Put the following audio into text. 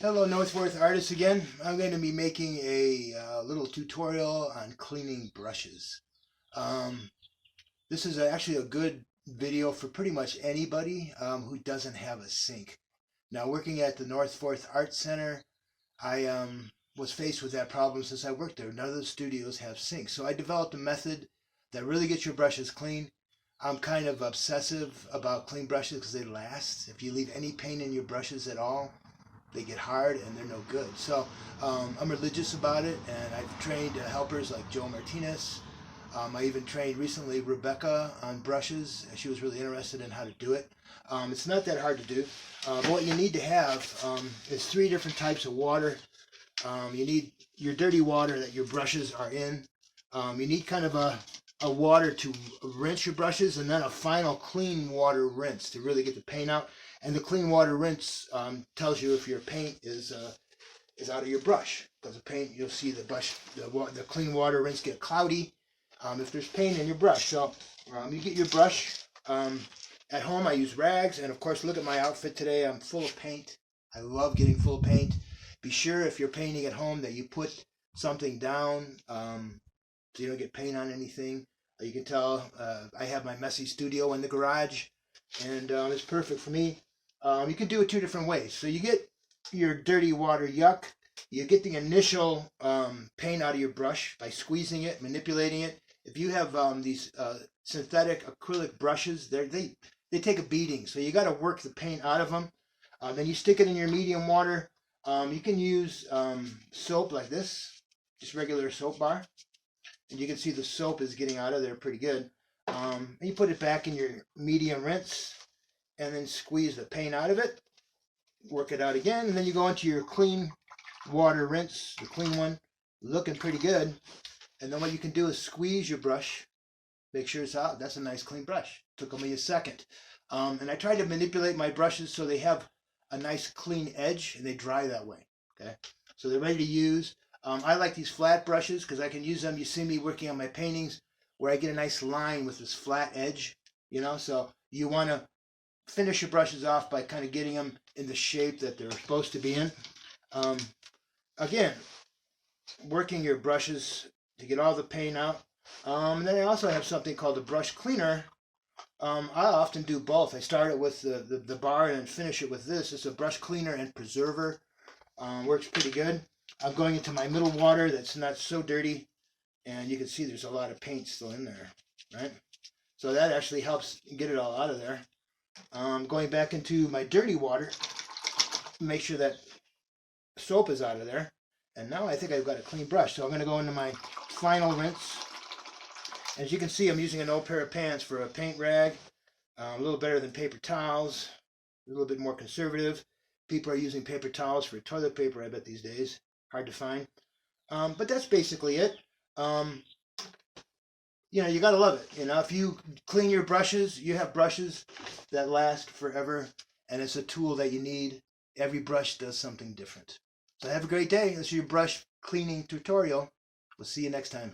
Hello, Northworth Artists again. I'm going to be making a little tutorial on cleaning brushes. Um, this is actually a good video for pretty much anybody who doesn't have a sink. Now, working at the Northworth Art Center, I was faced with that problem since I worked there. None of the studios have sinks. So I developed a method that really gets your brushes clean. I'm kind of obsessive about clean brushes because they last. If you leave any paint in your brushes at all, they get hard and they're no good. So I'm religious about it, and I've trained helpers like Joe Martinez. I even trained recently Rebecca on brushes. She was really interested in how to do it. It's not that hard to do. But what you need to have is 3 different types of water. You need your dirty water that your brushes are in. You need kind of a water to rinse your brushes, and then a final clean water rinse to really get the paint out. And the clean water rinse tells you if your paint is out of your brush. Because the paint, you'll see the brush, the clean water rinse get cloudy if there's paint in your brush. So you get your brush. At home I use rags, and of course look at my outfit today. I'm full of paint. I love getting full of paint. Be sure if you're painting at home that you put something down so you don't get paint on anything. You can tell I have my messy studio in the garage, and it's perfect for me. You can do it 2 different ways. So you get your dirty water yuck. You get the initial paint out of your brush by squeezing it, manipulating it. If you have these synthetic acrylic brushes, they take a beating. So you got to work the paint out of them. Then you stick it in your medium water. You can use soap like this, just regular soap bar. And you can see the soap is getting out of there pretty good. And you put it back in your medium rinse, and then squeeze the paint out of it, work it out again, and then you go into your clean water rinse, the clean one, looking pretty good. And then what you can do is squeeze your brush, make sure it's out. That's a nice clean brush. Took me a second. And I try to manipulate my brushes so they have a nice clean edge and they dry that way. Okay, so they're ready to use. I like these flat brushes because I can use them. You see me working on my paintings where I get a nice line with this flat edge, so you want to finish your brushes off by kind of getting them in the shape that they're supposed to be in. Again, working your brushes to get all the paint out. And then I also have something called a brush cleaner. I often do both. I start it with the bar and finish it with this. It's a brush cleaner and preserver. Works pretty good. I'm going into my middle water that's not so dirty, and you can see there's a lot of paint still in there, right? So that actually helps get it all out of there. Going back into my dirty water, make sure that soap is out of there. And now I think I've got a clean brush. So I'm going to go into my final rinse. As you can see, I'm using an old pair of pants for a paint rag. A little better than paper towels. A little bit more conservative. People are using paper towels for toilet paper, I bet, these days. Hard to find. But that's basically it. You got to love it. If you clean your brushes, you have brushes that last forever, and it's a tool that you need. Every brush does something different. So have a great day. This is your brush cleaning tutorial. We'll see you next time.